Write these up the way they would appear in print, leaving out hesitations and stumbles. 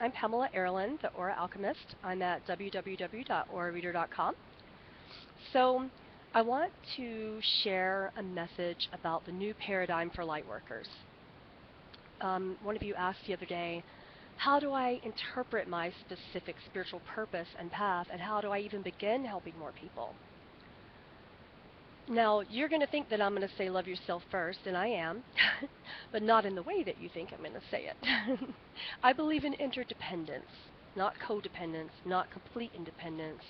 I'm Pamela Aaralyn, the Aura Alchemist. I'm at www.aurareader.com. So, I want to share a message about the new paradigm for lightworkers. One of you asked the other day, how do I interpret my specific spiritual purpose and path, and how do I even begin helping more people? Now, you're going to think that I'm going to say love yourself first, and I am, but not in the way that you think I'm going to say it. I believe in interdependence, not codependence, not complete independence,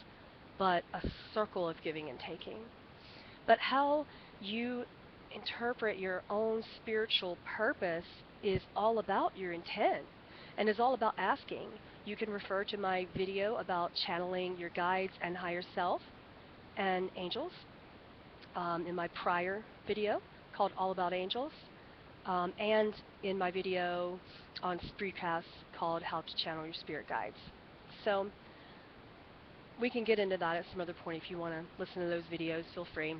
but a circle of giving and taking. But how you interpret your own spiritual purpose is all about your intent and is all about asking. You can refer to my video about channeling your guides and higher self and angels in my prior video called All About Angels, and in my video on Spreecast called How to Channel Your Spirit Guides. So we can get into that at some other point if you want to listen to those videos, feel free.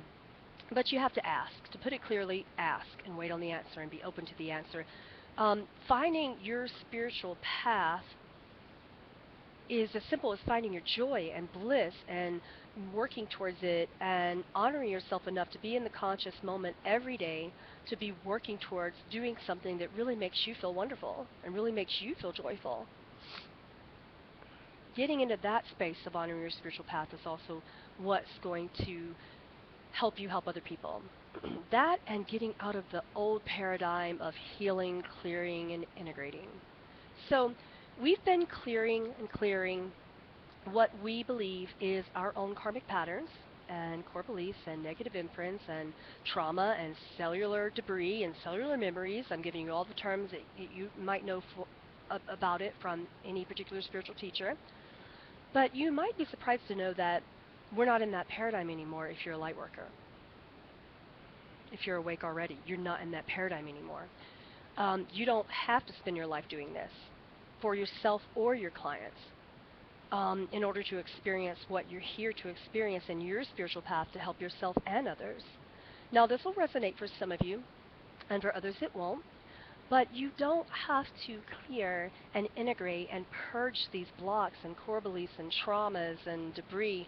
But you have to ask. To put it clearly, ask and wait on the answer and be open to the answer. Finding your spiritual path is as simple as finding your joy and bliss and working towards it and honoring yourself enough to be in the conscious moment every day, to be working towards doing something that really makes you feel wonderful and really makes you feel joyful. Getting into that space of honoring your spiritual path is also what's going to help you help other people. That and getting out of the old paradigm of healing, clearing, and integrating. So we've been clearing and clearing what we believe is our own karmic patterns and core beliefs and negative imprints and trauma and cellular debris and cellular memories. I'm giving you all the terms that you might know about it from any particular spiritual teacher. But you might be surprised to know that we're not in that paradigm anymore if you're a light worker. If you're awake already, you're not in that paradigm anymore. You don't have to spend your life doing this for yourself or your clients in order to experience what you're here to experience in your spiritual path to help yourself and others. Now, this will resonate for some of you, and for others it won't. But you don't have to clear and integrate and purge these blocks and core beliefs and traumas and debris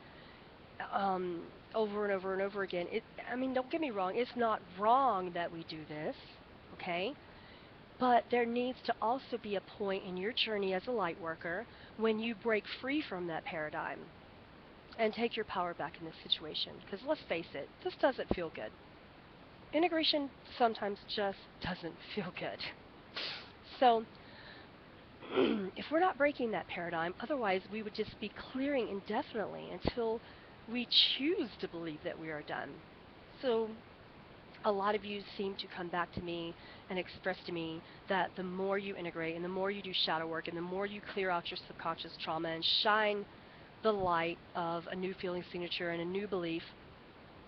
over and over and over again. Don't get me wrong, it's not wrong that we do this, okay? But there needs to also be a point in your journey as a light worker when you break free from that paradigm and take your power back in this situation. Because let's face it, this doesn't feel good. Integration sometimes just doesn't feel good. So if we're not breaking that paradigm, otherwise we would just be clearing indefinitely until we choose to believe that we are done. So a lot of you seem to come back to me and express to me that the more you integrate and the more you do shadow work and the more you clear out your subconscious trauma and shine the light of a new feeling signature and a new belief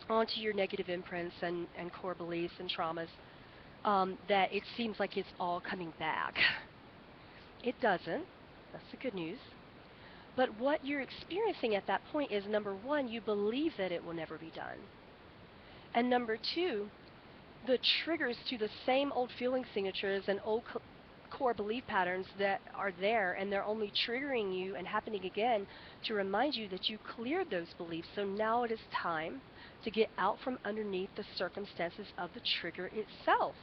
onto your negative imprints and core beliefs and traumas, that it seems like it's all coming back. It doesn't. That's the good news. But what you're experiencing at that point is, number one, you believe that it will never be done. And number two, the triggers to the same old feeling signatures and old core belief patterns that are there, and they're only triggering you and happening again to remind you that you cleared those beliefs. So now it is time to get out from underneath the circumstances of the trigger itself.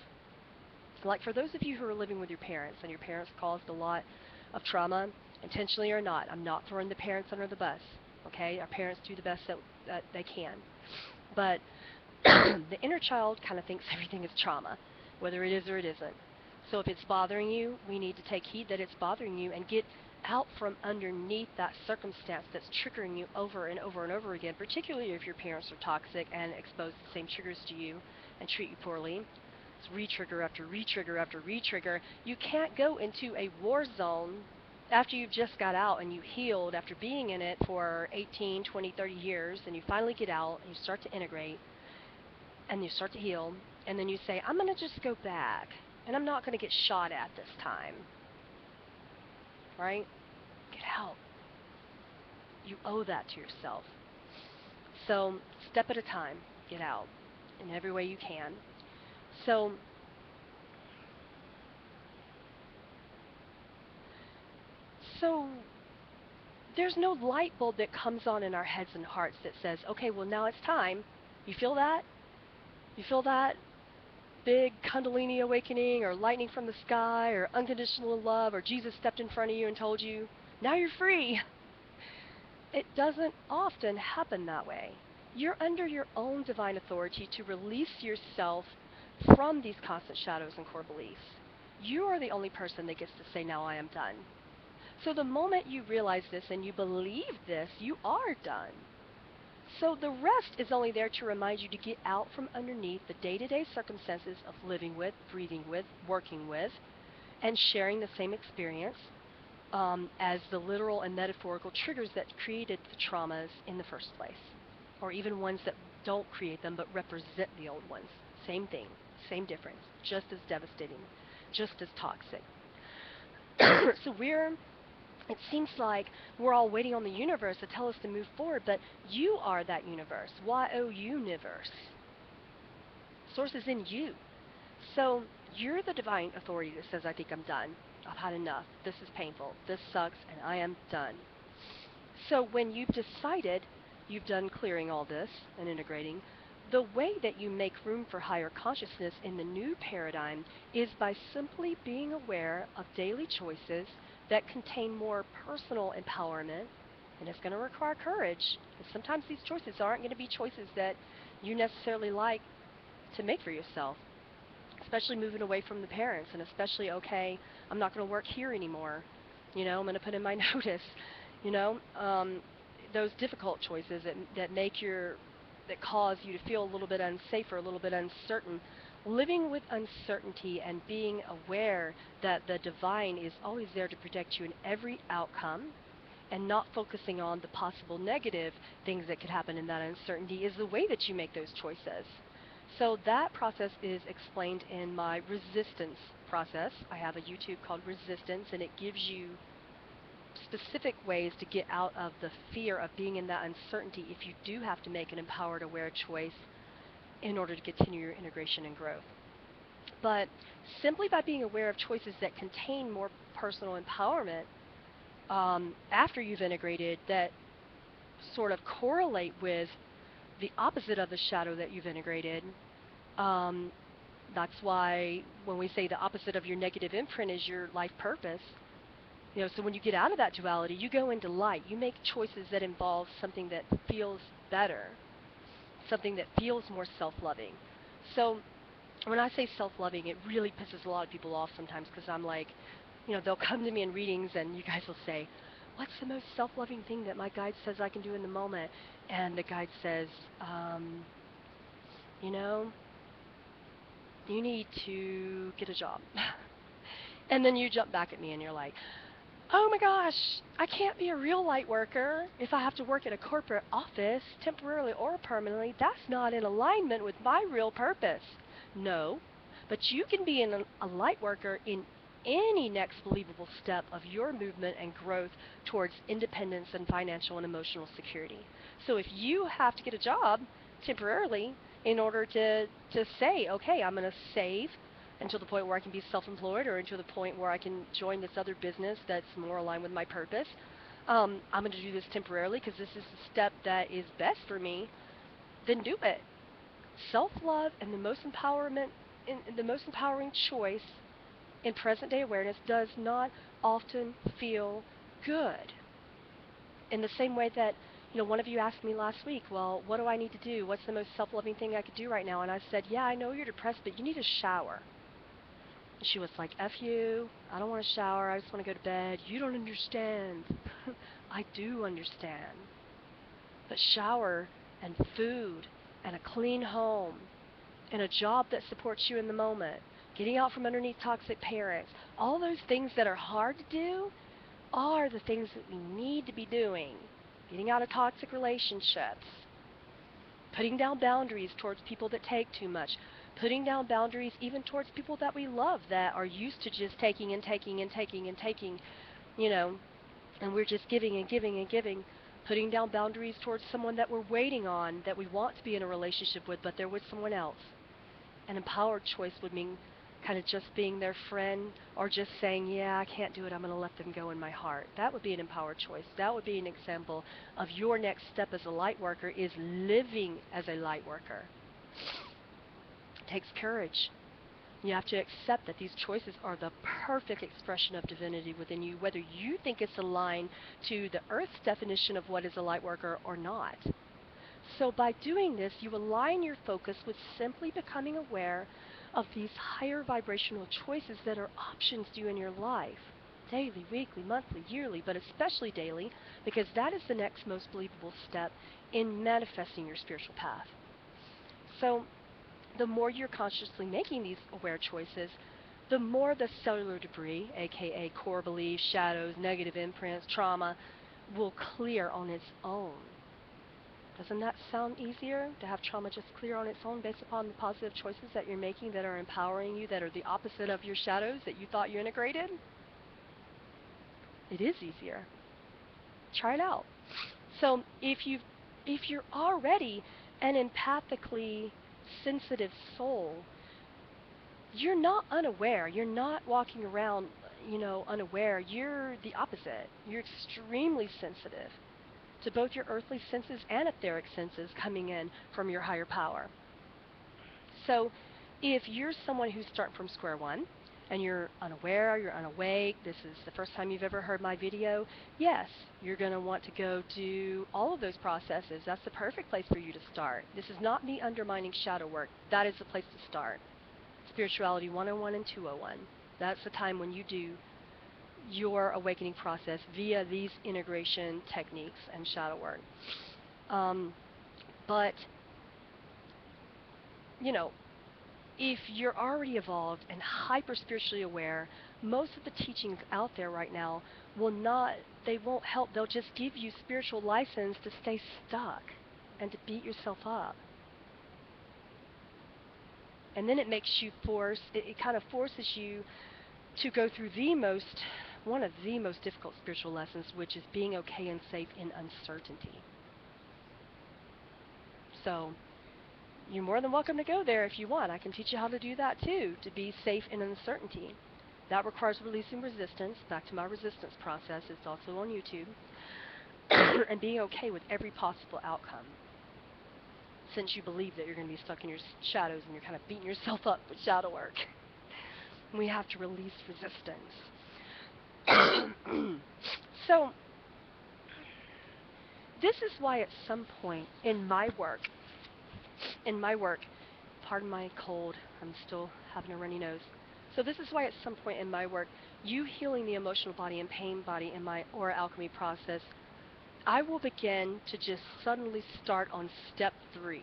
Like for those of you who are living with your parents and your parents caused a lot of trauma, intentionally or not, I'm not throwing the parents under the bus, okay? Our parents do the best that they can. But the inner child kind of thinks everything is trauma, whether it is or it isn't. So if it's bothering you, we need to take heed that it's bothering you and get out from underneath that circumstance that's triggering you over and over and over again, particularly if your parents are toxic and expose the same triggers to you and treat you poorly. It's re-trigger after re-trigger after re-trigger. You can't go into a war zone after you've just got out and you healed after being in it for 18, 20, 30 years, and you finally get out and you start to integrate and you start to heal, and then you say, I'm going to just go back, and I'm not going to get shot at this time. Right? Get out. You owe that to yourself. So, step at a time, get out in every way you can. So, So there's no light bulb that comes on in our heads and hearts that says, okay, well, now it's time. You feel that? You feel that big Kundalini awakening or lightning from the sky or unconditional love or Jesus stepped in front of you and told you, now you're free. It doesn't often happen that way. You're under your own divine authority to release yourself from these constant shadows and core beliefs. You are the only person that gets to say, now I am done. So the moment you realize this and you believe this, you are done. So the rest is only there to remind you to get out from underneath the day-to-day circumstances of living with, breathing with, working with, and sharing the same experience as the literal and metaphorical triggers that created the traumas in the first place, or even ones that don't create them but represent the old ones. Same thing, same difference, just as devastating, just as toxic. So it seems like we're all waiting on the universe to tell us to move forward, but you are that universe. Y-O-Universe. Source is in you. So you're the divine authority that says, I think I'm done. I've had enough. This is painful. This sucks, and I am done. So when you've decided you've done clearing all this and integrating, the way that you make room for higher consciousness in the new paradigm is by simply being aware of daily choices that contain more personal empowerment, and it's going to require courage, because sometimes these choices aren't going to be choices that you necessarily like to make for yourself, especially moving away from the parents, and especially, okay, I'm not going to work here anymore, I'm going to put in my notice, you know, those difficult choices that cause you to feel a little bit unsafe or a little bit uncertain. Living with uncertainty and being aware that the divine is always there to protect you in every outcome and not focusing on the possible negative things that could happen in that uncertainty is the way that you make those choices. So that process is explained in my resistance process. I have a YouTube called Resistance, and it gives you specific ways to get out of the fear of being in that uncertainty if you do have to make an empowered, aware choice in order to continue your integration and growth. But simply by being aware of choices that contain more personal empowerment after you've integrated, that sort of correlate with the opposite of the shadow that you've integrated. That's why when we say the opposite of your negative imprint is your life purpose, so when you get out of that duality, you go into light. You make choices that involve something that feels better, something that feels more self-loving. So when I say self-loving, it really pisses a lot of people off sometimes, because I'm like, they'll come to me in readings and you guys will say, what's the most self-loving thing that my guide says I can do in the moment? And the guide says, you need to get a job. And then you jump back at me and you're like, oh my gosh, I can't be a real light worker if I have to work at a corporate office temporarily or permanently. That's not in alignment with my real purpose. No, but you can be a light worker in any next believable step of your movement and growth towards independence and financial and emotional security. So if you have to get a job temporarily in order to say, okay, I'm going to save until the point where I can be self-employed, or until the point where I can join this other business that's more aligned with my purpose, I'm going to do this temporarily because this is the step that is best for me, then do it. Self-love and the most empowering choice in present-day awareness does not often feel good. In the same way that, one of you asked me last week, well, what do I need to do? What's the most self-loving thing I could do right now? And I said, yeah, I know you're depressed, but you need a shower. And she was like, F you, I don't want to shower, I just want to go to bed. You don't understand. I do understand. But shower and food and a clean home and a job that supports you in the moment, getting out from underneath toxic parents, all those things that are hard to do are the things that we need to be doing. Getting out of toxic relationships, putting down boundaries towards people that take too much, putting down boundaries even towards people that we love that are used to just taking and taking and taking and taking, and we're just giving and giving and giving. Putting down boundaries towards someone that we're waiting on, that we want to be in a relationship with, but they're with someone else. An empowered choice would mean kind of just being their friend, or just saying, yeah, I can't do it, I'm going to let them go in my heart. That would be an empowered choice. That would be an example of your next step as a light worker is living as a light worker. It takes courage. You have to accept that these choices are the perfect expression of divinity within you, whether you think it's aligned to the Earth's definition of what is a light worker or not. So by doing this, you align your focus with simply becoming aware of these higher vibrational choices that are options to you in your life. Daily, weekly, monthly, yearly, but especially daily, because that is the next most believable step in manifesting your spiritual path. So the more you're consciously making these aware choices, the more the cellular debris, aka core beliefs, shadows, negative imprints, trauma, will clear on its own. Doesn't that sound easier to have trauma just clear on its own based upon the positive choices that you're making that are empowering you, that are the opposite of your shadows that you thought you integrated? It is easier. Try it out. So if you're already an empathically sensitive soul, you're not unaware. You're not walking around, unaware. You're the opposite. You're extremely sensitive to both your earthly senses and etheric senses coming in from your higher power. So if you're someone who's starting from square one and you're unaware, you're unawake, this is the first time you've ever heard my video, yes, you're going to want to go do all of those processes. That's the perfect place for you to start. This is not me undermining shadow work. That is the place to start. Spirituality 101 and 201. That's the time when you do your awakening process via these integration techniques and shadow work. But, if you're already evolved and hyper spiritually aware, most of the teachings out there right now they won't help. They'll just give you spiritual license to stay stuck and to beat yourself up. And then it kind of forces you to go through one of the most difficult spiritual lessons, which is being okay and safe in uncertainty. So you're more than welcome to go there if you want. I can teach you how to do that too, to be safe in uncertainty. That requires releasing resistance. Back to my resistance process. It's also on YouTube. And being okay with every possible outcome. Since you believe that you're going to be stuck in your shadows and you're kind of beating yourself up with shadow work. We have to release resistance. So, this is why at some point in my work, pardon my cold, I'm still having a runny nose. So this is why at some point in my work, you healing the emotional body and pain body in my aura alchemy process, I will begin to just suddenly start on step 3.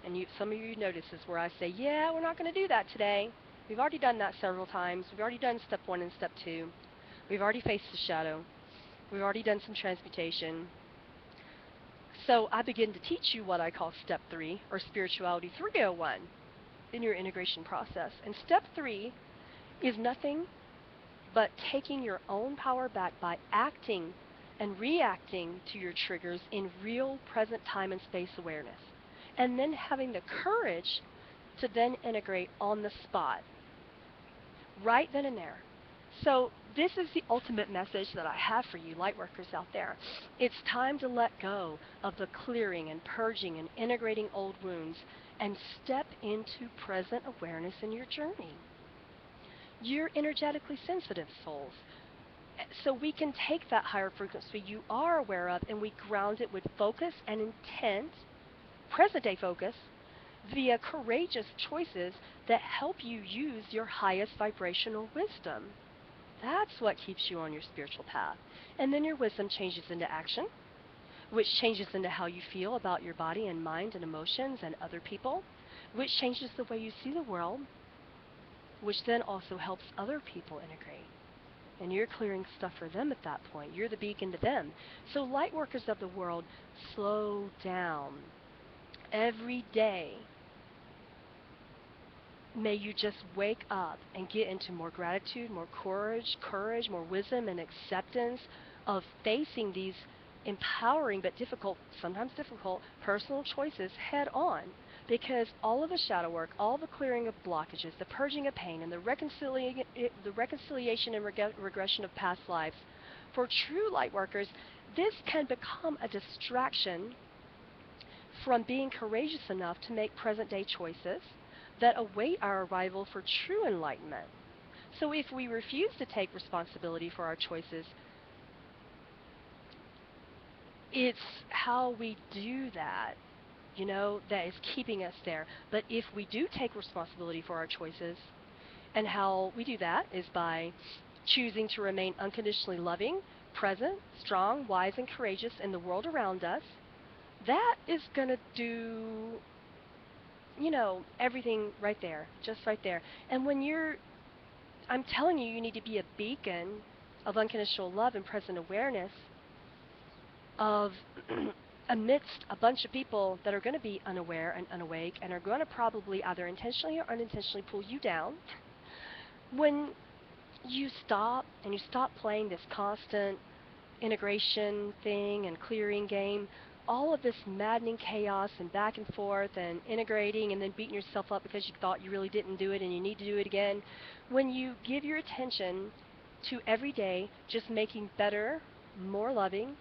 And some of you notice this where I say, yeah, we're not going to do that today. We've already done that several times. We've already done step 1 and step 2. We've already faced the shadow. We've already done some transmutation. So I begin to teach you what I call step 3, or spirituality 301, in your integration process. And step 3 is nothing but taking your own power back by acting and reacting to your triggers in real present time and space awareness. And then having the courage to then integrate on the spot, right then and there. So this is the ultimate message that I have for you lightworkers out there. It's time to let go of the clearing and purging and integrating old wounds and step into present awareness in your journey. You're energetically sensitive souls. So we can take that higher frequency you are aware of and we ground it with focus and intent, present day focus, via courageous choices that help you use your highest vibrational wisdom. That's what keeps you on your spiritual path. And then your wisdom changes into action, which changes into how you feel about your body and mind and emotions and other people, which changes the way you see the world, which then also helps other people integrate. And you're clearing stuff for them at that point. You're the beacon to them. So light workers of the world, slow down. Every day, may you just wake up and get into more gratitude, more courage, more wisdom, and acceptance of facing these empowering but difficult, sometimes difficult, personal choices head on. Because all of the shadow work, all the clearing of blockages, the purging of pain, and the reconciliation and regression of past lives, for true light workers, this can become a distraction from being courageous enough to make present day choices that await our arrival for true enlightenment. So if we refuse to take responsibility for our choices, it's how we do that, that is keeping us there. But if we do take responsibility for our choices, and how we do that is by choosing to remain unconditionally loving, present, strong, wise, and courageous in the world around us, that is going to do, everything right there, just right there. And I'm telling you, you need to be a beacon of unconditional love and present awareness of amidst a bunch of people that are going to be unaware and unawake and are going to probably either intentionally or unintentionally pull you down. When you stop playing this constant integration thing and clearing game, all of this maddening chaos and back and forth and integrating and then beating yourself up because you thought you really didn't do it and you need to do it again, when you give your attention to every day just making better, more loving,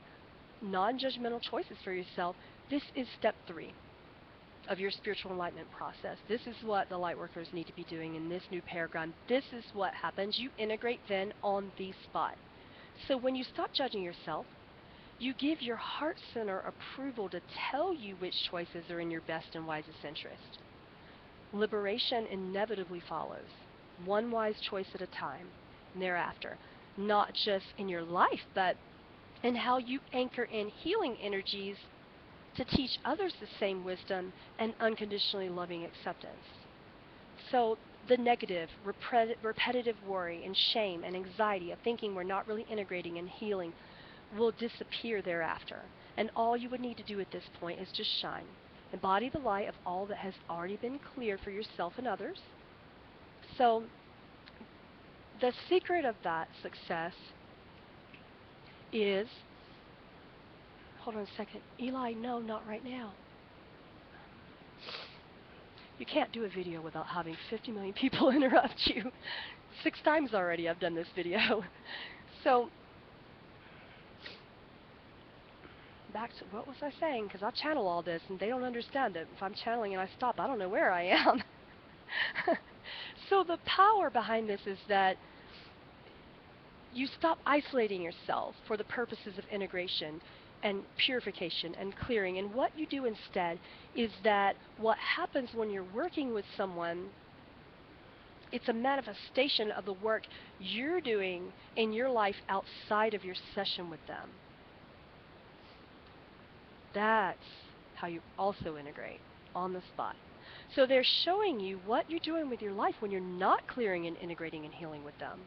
non-judgmental choices for yourself, this is step 3 of your spiritual enlightenment process. This is what the light workers need to be doing in this new paradigm. This is what happens. You integrate then on the spot. So when you stop judging yourself, you give your heart center approval to tell you which choices are in your best and wisest interest. Liberation inevitably follows, one wise choice at a time thereafter, not just in your life, but in how you anchor in healing energies to teach others the same wisdom and unconditionally loving acceptance. So the negative, repetitive worry and shame and anxiety of thinking we're not really integrating and healing will disappear thereafter. And all you would need to do at this point is just shine. Embody the light of all that has already been cleared for yourself and others. So the secret of that success is, hold on a second, Eli, no, not right now. You can't do a video without having 50 million people interrupt you. 6 times already I've done this video. So, back to what was I saying? Because I channel all this and they don't understand it. If I'm channeling and I stop, I don't know where I am. So the power behind this is that you stop isolating yourself for the purposes of integration and purification and clearing. And what you do instead is that what happens when you're working with someone, it's a manifestation of the work you're doing in your life outside of your session with them. That's how you also integrate on the spot. So they're showing you what you're doing with your life when you're not clearing and integrating and healing with them.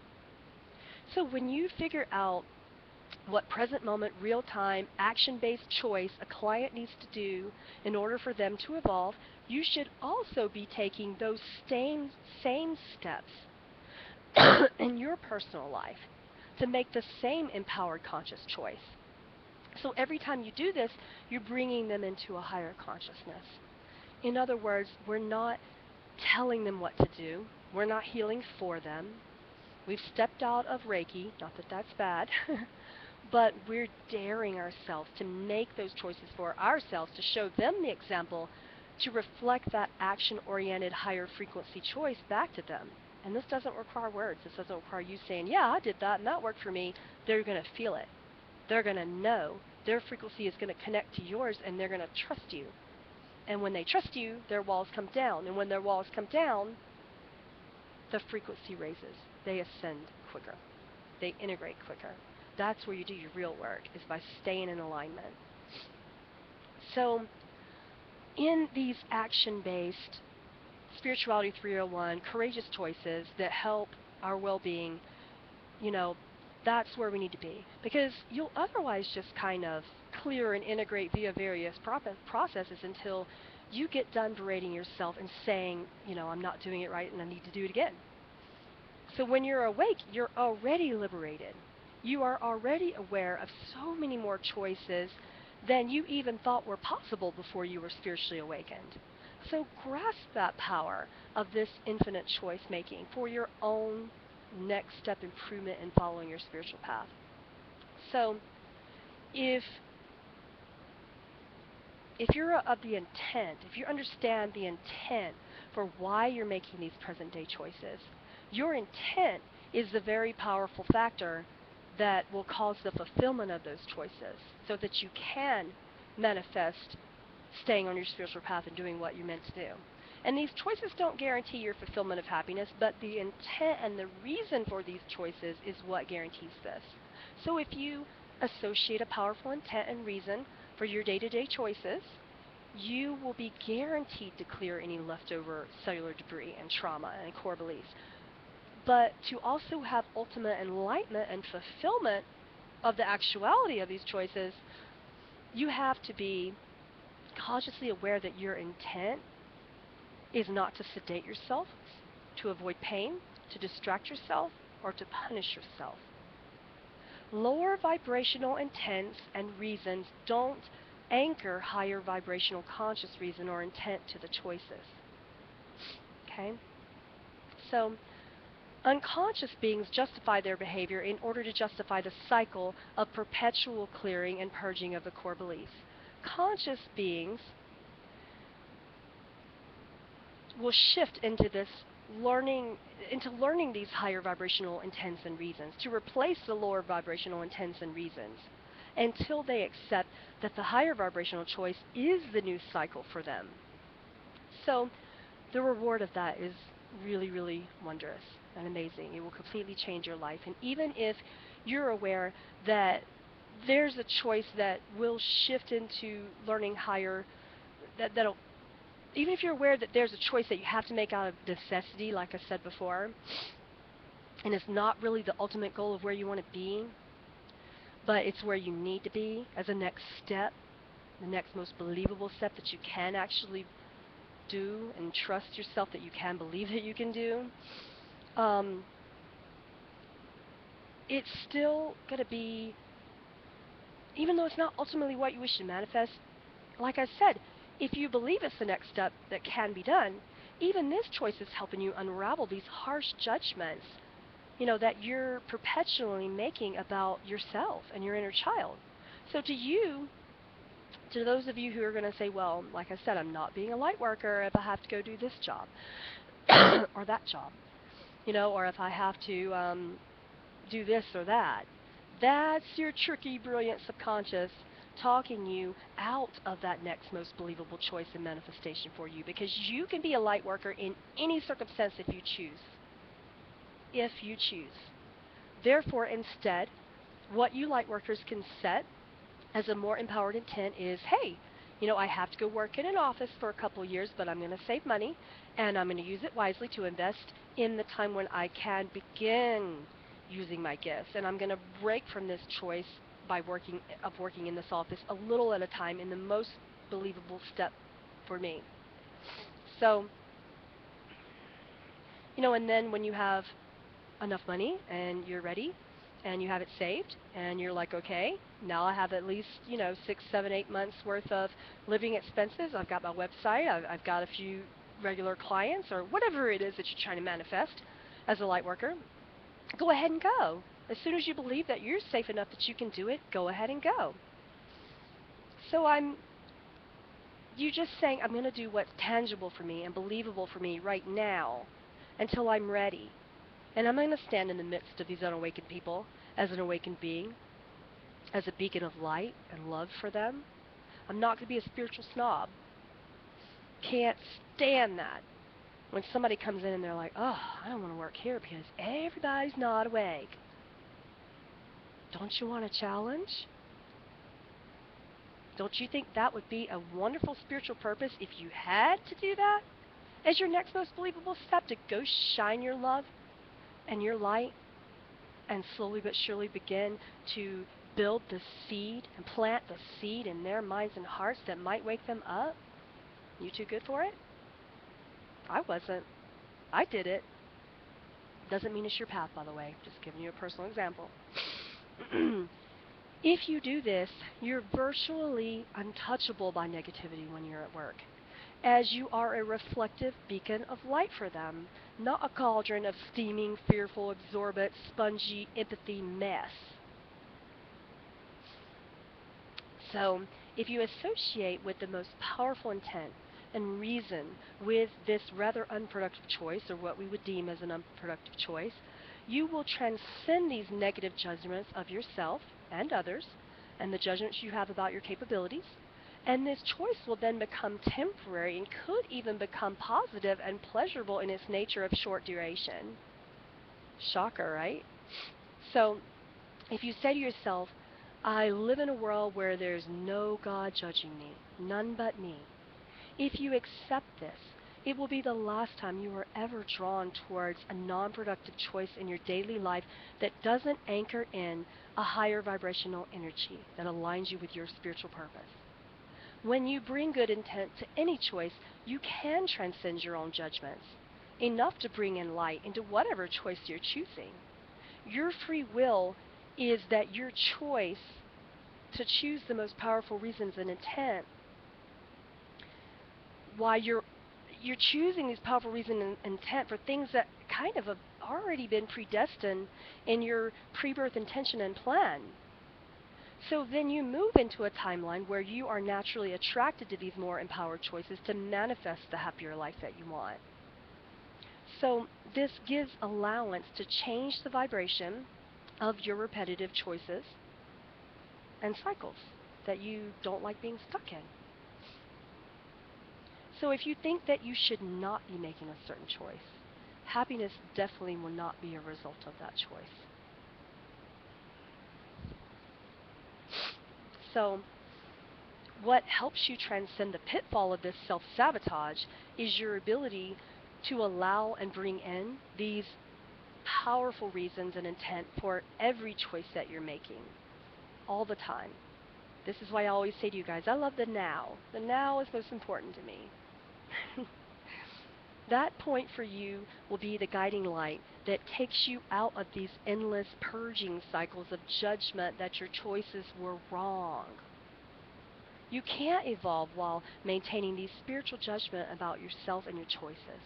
So when you figure out what present moment, real-time, action-based choice a client needs to do in order for them to evolve, you should also be taking those same steps in your personal life to make the same empowered conscious choice. So every time you do this, you're bringing them into a higher consciousness. In other words, we're not telling them what to do. We're not healing for them. We've stepped out of Reiki, not that that's bad, but we're daring ourselves to make those choices for ourselves, to show them the example, to reflect that action-oriented higher frequency choice back to them. And this doesn't require words. This doesn't require you saying, yeah, I did that and that worked for me. They're going to feel it. They're going to know. Their frequency is going to connect to yours and they're going to trust you. And when they trust you, their walls come down. And when their walls come down, the frequency raises. They ascend quicker. They integrate quicker. That's where you do your real work, is by staying in alignment. So in these action-based Spirituality 301, courageous choices that help our well-being, that's where we need to be. Because you'll otherwise just kind of clear and integrate via various processes until you get done berating yourself and saying, I'm not doing it right and I need to do it again. So when you're awake, you're already liberated. You are already aware of so many more choices than you even thought were possible before you were spiritually awakened. So grasp that power of this infinite choice making for your own next step improvement in following your spiritual path. So if you're of the intent, if you understand the intent for why you're making these present day choices, your intent is the very powerful factor that will cause the fulfillment of those choices so that you can manifest staying on your spiritual path and doing what you're meant to do. And these choices don't guarantee your fulfillment of happiness, but the intent and the reason for these choices is what guarantees this. So if you associate a powerful intent and reason for your day-to-day choices, you will be guaranteed to clear any leftover cellular debris and trauma and core beliefs. But to also have ultimate enlightenment and fulfillment of the actuality of these choices, you have to be consciously aware that your intent is not to sedate yourself, to avoid pain, to distract yourself, or to punish yourself. Lower vibrational intents and reasons don't anchor higher vibrational conscious reason or intent to the choices. Okay? So, unconscious beings justify their behavior in order to justify the cycle of perpetual clearing and purging of the core beliefs. Conscious beings will shift into learning these higher vibrational intents and reasons to replace the lower vibrational intents and reasons until they accept that the higher vibrational choice is the new cycle for them. So the reward of that is really, really wondrous and amazing. It will completely change your life. And even if you're aware that there's a choice that will shift into learning higher, that'll even if you're aware that there's a choice that you have to make out of necessity, like I said before, and it's not really the ultimate goal of where you want to be, but it's where you need to be as a next step, the next most believable step that you can actually do and trust yourself that you can believe that you can do, it's still going to be, even though it's not ultimately what you wish to manifest, like I said, if you believe it's the next step that can be done, even this choice is helping you unravel these harsh judgments, that you're perpetually making about yourself and your inner child. So to those of you who are going to say, well, like I said, I'm not being a light worker if I have to go do this job or that job, or if I have to do this or that. That's your tricky, brilliant subconscious talking you out of that next most believable choice and manifestation for you, because you can be a light worker in any circumstance if you choose. If you choose. Therefore, instead, what you light workers can set as a more empowered intent is, hey, I have to go work in an office for a couple years, but I'm going to save money, and I'm going to use it wisely to invest in the time when I can begin using my gifts. And I'm going to break from this choice by working in this office a little at a time in the most believable step for me. So, and then when you have enough money and you're ready and you have it saved and you're like, okay, now I have at least, 6, 7, 8 months worth of living expenses. I've got my website. I've got a few regular clients or whatever it is that you're trying to manifest as a light worker. Go ahead and go. As soon as you believe that you're safe enough that you can do it, go ahead and go. So you just saying, I'm going to do what's tangible for me and believable for me right now until I'm ready. And I'm going to stand in the midst of these unawakened people as an awakened being, as a beacon of light and love for them. I'm not going to be a spiritual snob. Can't stand that. When somebody comes in and they're like, oh, I don't want to work here because everybody's not awake. Don't you want a challenge? Don't you think that would be a wonderful spiritual purpose if you had to do that as your next most believable step, to go shine your love and your light and slowly but surely begin to build the seed and plant the seed in their minds and hearts that might wake them up? You too good for it? I wasn't. I did it. Doesn't mean it's your path, by the way. Just giving you a personal example. If you do this, you're virtually untouchable by negativity when you're at work. as you are a reflective beacon of light for them, not a cauldron of steaming, fearful, absorbent, spongy empathy mess. So, if you associate with the most powerful intent and reason with this rather unproductive choice, or what we would deem as an unproductive choice, you will transcend these negative judgments of yourself and others, and the judgments you have about your capabilities. And this choice will then become temporary and could even become positive and pleasurable in its nature of short duration. Shocker, right? So, if you say to yourself, I live in a world where there's no God judging me, none but me. If you accept this, it will be the last time you are ever drawn towards a non-productive choice in your daily life that doesn't anchor in a higher vibrational energy that aligns you with your spiritual purpose. When you bring good intent to any choice, you can transcend your own judgments, enough to bring in light into whatever choice you're choosing. Your free will is that your choice to choose the most powerful reasons and intent, why you're choosing these powerful reasons and intent for things that kind of have already been predestined in your pre-birth intention and plan. So then you move into a timeline where you are naturally attracted to these more empowered choices to manifest the happier life that you want. So this gives allowance to change the vibration of your repetitive choices and cycles that you don't like being stuck in. So if you think that you should not be making a certain choice, happiness definitely will not be a result of that choice. So what helps you transcend the pitfall of this self-sabotage is your ability to allow and bring in these powerful reasons and intent for every choice that you're making, all the time. This is why I always say to you guys, I love the now. The now is most important to me. That point for you will be the guiding light that takes you out of these endless purging cycles of judgment that your choices were wrong. You can't evolve while maintaining these spiritual judgment about yourself and your choices.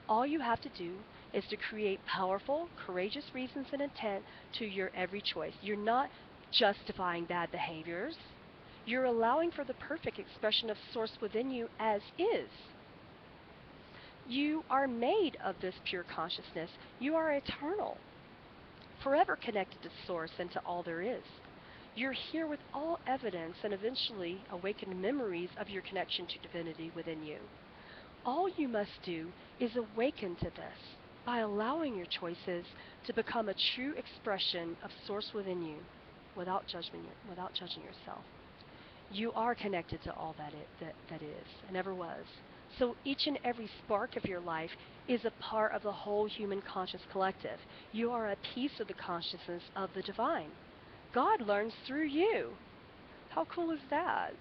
All you have to do is to create powerful, courageous reasons and intent to your every choice. You're not justifying bad behaviors. You're allowing for the perfect expression of Source within you as is. You are made of this pure consciousness. You are eternal, forever connected to Source and to all there is. You're here with all evidence and eventually awakened memories of your connection to divinity within you. All you must do is awaken to this by allowing your choices to become a true expression of Source within you without judging yourself. You are connected to all that is and ever was. So each and every spark of your life is a part of the whole human conscious collective. You are a piece of the consciousness of the divine. God learns through you. How cool is that?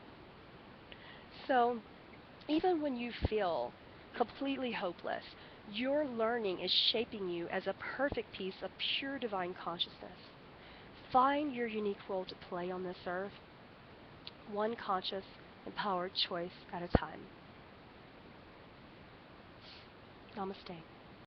So even when you feel completely hopeless, your learning is shaping you as a perfect piece of pure divine consciousness. Find your unique role to play on this earth, one conscious, empowered choice at a time. Namaste.